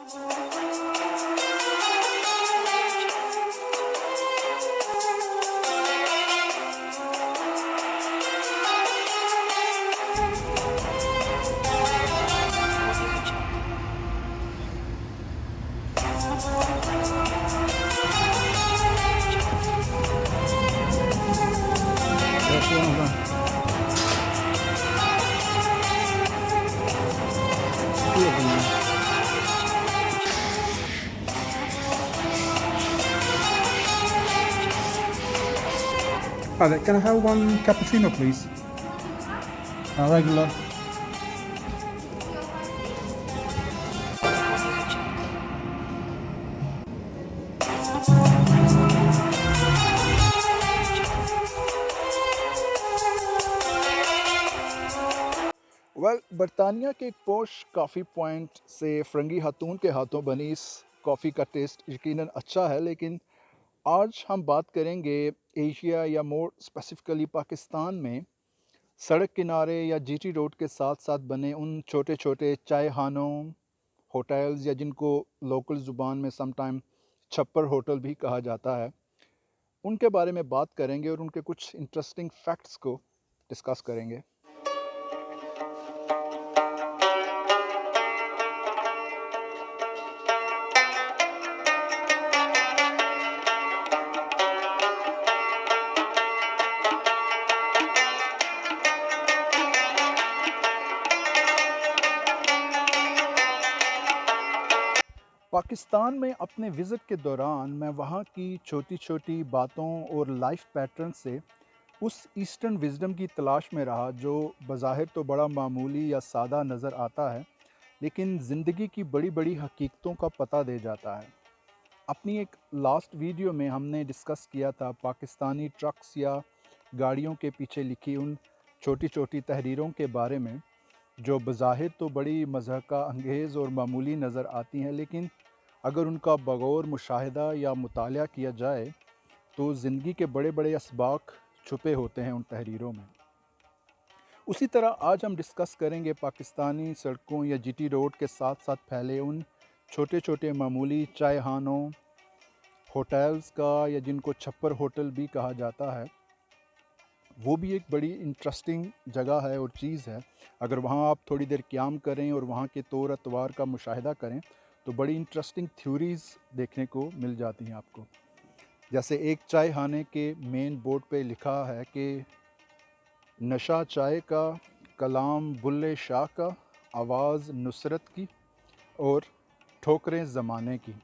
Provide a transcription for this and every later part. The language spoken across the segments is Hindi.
Hi there, can I have one cappuccino, please? A regular. बरतानिया के एक पोश कॉफ़ी पॉइंट से फ़रंगी खातून के हाथों बनी इस कॉफ़ी का टेस्ट यकीनन अच्छा है, लेकिन आज हम बात करेंगे एशिया या मोर स्पेसिफ़िकली पाकिस्तान में सड़क किनारे या जीटी रोड के साथ साथ बने उन छोटे छोटे चाय खानों, होटल्स या जिनको लोकल ज़ुबान में समटाइम छप्पर होटल भी कहा जाता है, उनके बारे में बात करेंगे और उनके कुछ इंटरेस्टिंग फैक्ट्स को डिस्कस करेंगे। पाकिस्तान में अपने विज़िट के दौरान मैं वहाँ की छोटी छोटी बातों और लाइफ पैटर्न से उस ईस्टर्न विज़डम की तलाश में रहा जो बज़ाहिर तो बड़ा मामूली या सादा नज़र आता है, लेकिन ज़िंदगी की बड़ी बड़ी हकीकतों का पता दे जाता है। अपनी एक लास्ट वीडियो में हमने डिस्कस किया था पाकिस्तानी ट्रक्स या गाड़ियों के पीछे लिखी उन छोटी छोटी तहरीरों के बारे में, जो बज़ाहिर तो बड़ी मज़हका अंगेज़ और मामूली नज़र आती हैं, लेकिन अगर उनका बगौर मुशाहिदा या मुतालिया किया जाए तो ज़िंदगी के बड़े बड़े असबाक छुपे होते हैं उन तहरीरों में। उसी तरह आज हम डिस्कस करेंगे पाकिस्तानी सड़कों या जीटी रोड के साथ साथ फैले उन छोटे छोटे मामूली चाय खानों, होटल्स का या जिनको छप्पर होटल भी कहा जाता है। वो भी एक बड़ी इंटरेस्टिंग जगह है और चीज़ है। अगर वहाँ आप थोड़ी देर क़याम करें और वहाँ के तौर अतवार का मुशाहिदा करें तो बड़ी इंटरेस्टिंग थ्योरीज़ देखने को मिल जाती हैं आपको। जैसे एक चाय खाने के मेन बोर्ड पे लिखा है कि नशा चाय का, कलाम बुल्ले शाह का, आवाज़ नुसरत की और ठोकरें ज़माने की।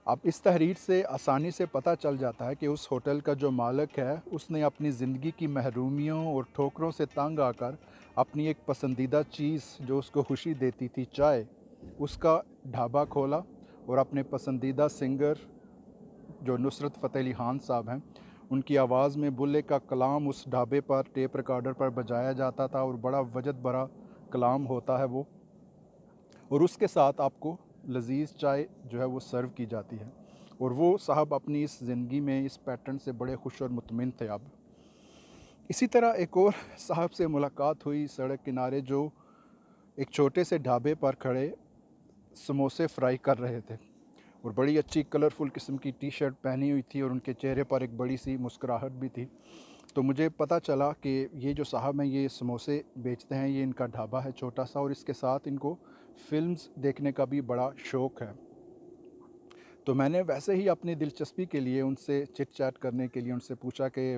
अब इस तहरीर से आसानी से पता चल जाता है कि उस होटल का जो मालिक है उसने अपनी ज़िंदगी की महरूमियों और ठोकरों से तंग आकर अपनी एक पसंदीदा चीज़ जो उसको खुशी देती थी, चाय, उसका ढाबा खोला और अपने पसंदीदा सिंगर जो नुसरत फ़तेह अली खान साहब हैं, उनकी आवाज़ में बुल्ले का कलाम उस ढाबे पर टेप रिकॉर्डर पर बजाया जाता था और बड़ा वजद भरा कलाम होता है वो, और उसके साथ आपको लजीज़ चाय जो है वो सर्व की जाती है। और वो साहब अपनी इस ज़िंदगी में इस पैटर्न से बड़े खुश और मुतमिन थे। अब इसी तरह एक और साहब से मुलाकात हुई सड़क किनारे, जो एक छोटे से ढाबे पर खड़े समोसे फ्राई कर रहे थे और बड़ी अच्छी कलरफुल किस्म की टी शर्ट पहनी हुई थी और उनके चेहरे पर एक बड़ी सी मुस्कुराहट भी थी। तो मुझे पता चला कि ये जो साहब हैं ये समोसे बेचते हैं, ये इनका ढाबा है छोटा सा, और इसके साथ इनको फ़िल्म्स देखने का भी बड़ा शौक़ है। तो मैंने वैसे ही अपनी दिलचस्पी के लिए उनसे चिट चैट करने के लिए उनसे पूछा कि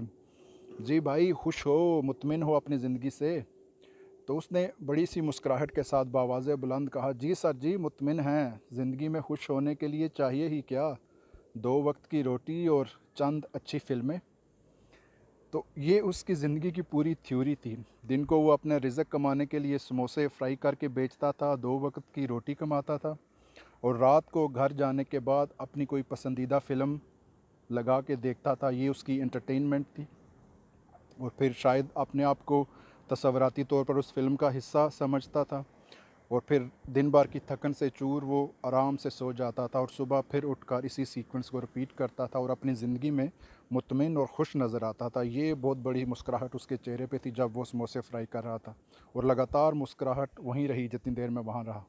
जी भाई, खुश हो, मुतमिन हो अपनी ज़िंदगी से? तो उसने बड़ी सी मुस्कुराहट के साथ बावाज़ बुलंद कहा, जी सर जी, मुतमिन हैं। ज़िंदगी में खुश होने के लिए चाहिए ही क्या, 2 वक्त की रोटी और चंद अच्छी फ़िल्में। तो ये उसकी ज़िंदगी की पूरी थ्योरी थी। दिन को वो अपने रिज़्क़ कमाने के लिए समोसे फ्राई करके बेचता था, 2 वक्त की रोटी कमाता था, और रात को घर जाने के बाद अपनी कोई पसंदीदा फ़िल्म लगा के देखता था। ये उसकी एंटरटेनमेंट थी, और फिर शायद अपने आप को तसव्वुराती तौर पर उस फ़िल्म का हिस्सा समझता था, और फिर दिन भर की थकन से चूर वो आराम से सो जाता था और सुबह फिर उठकर इसी सीक्वेंस को रिपीट करता था और अपनी ज़िंदगी में मुतमिन और खुश नज़र आता था। ये बहुत बड़ी मुस्कुराहट उसके चेहरे पे थी जब वो समोसे फ्राई कर रहा था, और लगातार मुस्कुराहट वहीं रही जितनी देर मैं वहाँ रहा।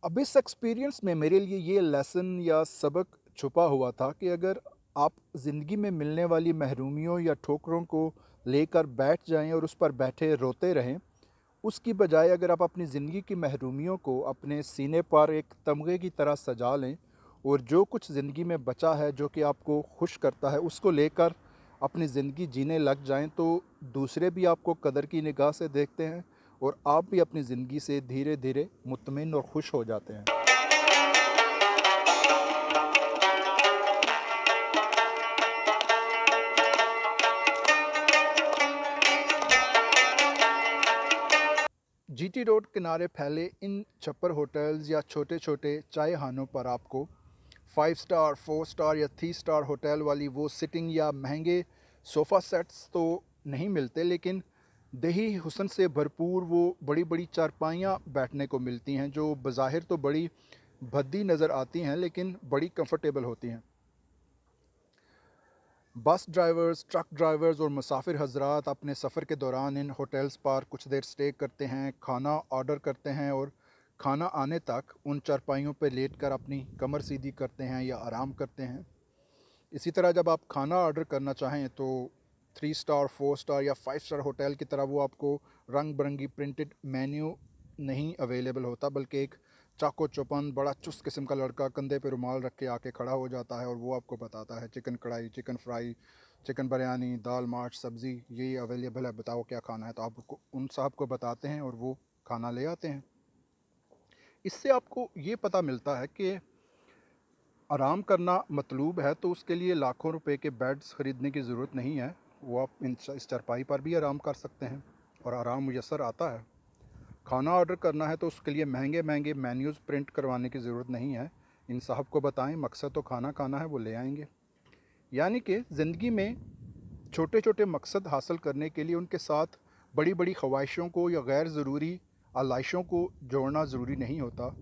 अब इस एक्सपीरियंस में मेरे लिए ये लेसन या सबक छुपा हुआ था कि अगर आप ज़िंदगी में मिलने वाली महरूमियों या ठोकरों को लेकर बैठ जाएं और उस पर बैठे रोते रहें, उसकी बजाय अगर आप अपनी ज़िंदगी की महरूमियों को अपने सीने पर एक तमगे की तरह सजा लें और जो कुछ ज़िंदगी में बचा है जो कि आपको खुश करता है उसको लेकर अपनी ज़िंदगी जीने लग जाएं, तो दूसरे भी आपको कदर की निगाह से देखते हैं और आप भी अपनी ज़िंदगी से धीरे धीरे मुतमिन और खुश हो जाते हैं। जीटी रोड किनारे फैले इन छप्पर होटल्स या छोटे छोटे चाय खानों पर आपको 5 स्टार 4 स्टार या 3 स्टार होटल वाली वो सिटिंग या महंगे सोफ़ा सेट्स तो नहीं मिलते, लेकिन दही हुस्न से भरपूर वो बड़ी बड़ी चारपाइयाँ बैठने को मिलती हैं जो बज़ाहिर तो बड़ी भद्दी नज़र आती हैं लेकिन बड़ी कंफर्टेबल होती हैं। बस ड्राइवर्स, ट्रक ड्राइवर्स और मुसाफिर हजरात अपने सफ़र के दौरान इन होटल्स पर कुछ देर स्टे करते हैं, खाना ऑर्डर करते हैं और खाना आने तक उन चारपाइयों पर लेट कर अपनी कमर सीधी करते हैं या आराम करते हैं। इसी तरह जब आप खाना ऑर्डर करना चाहें तो 3 स्टार 4 स्टार या 5 स्टार होटल की तरह वो आपको रंग बिरंगी प्रिंटेड मेन्यू नहीं अवेलेबल होता, बल्कि एक चाको चौपन बड़ा चुस्त किस्म का लड़का कंधे पे रुमाल रख के आके खड़ा हो जाता है और वो आपको बताता है चिकन कढ़ाई, चिकन फ्राई, चिकन बिरयानी, दाल माश, सब्ज़ी ये अवेलेबल है, बताओ क्या खाना है। तो आप उन साहब को बताते हैं और वो खाना ले आते हैं। इससे आपको ये पता मिलता है कि आराम करना मतलूब है तो उसके लिए लाखों रुपए के बेड्स ख़रीदने की ज़रूरत नहीं है। वो आप इस चारपाई पर भी आराम कर सकते हैं और आराम मुयस्सर आता है। खाना ऑर्डर करना है तो उसके लिए महंगे महंगे मेन्यूज़ प्रिंट करवाने की ज़रूरत नहीं है। इन साहब को बताएं मकसद तो खाना खाना है, वो ले आएंगे। यानी कि ज़िंदगी में छोटे छोटे मकसद हासिल करने के लिए उनके साथ बड़ी बड़ी ख्वाहिशों को या गैर ज़रूरी आलाइशों को जोड़ना ज़रूरी नहीं होता।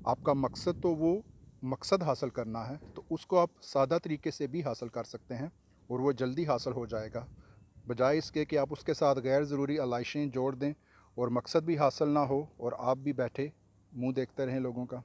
आपका मकसद तो वो मकसद हासिल करना है तो उसको आप सादा तरीके से भी हासिल कर सकते हैं और वो जल्दी हासिल हो जाएगा, बजाय इसके कि आप उसके साथ गैर ज़रूरी आलाइशें जोड़ दें और मकसद भी हासिल ना हो और आप भी बैठे मुंह देखते रहें लोगों का।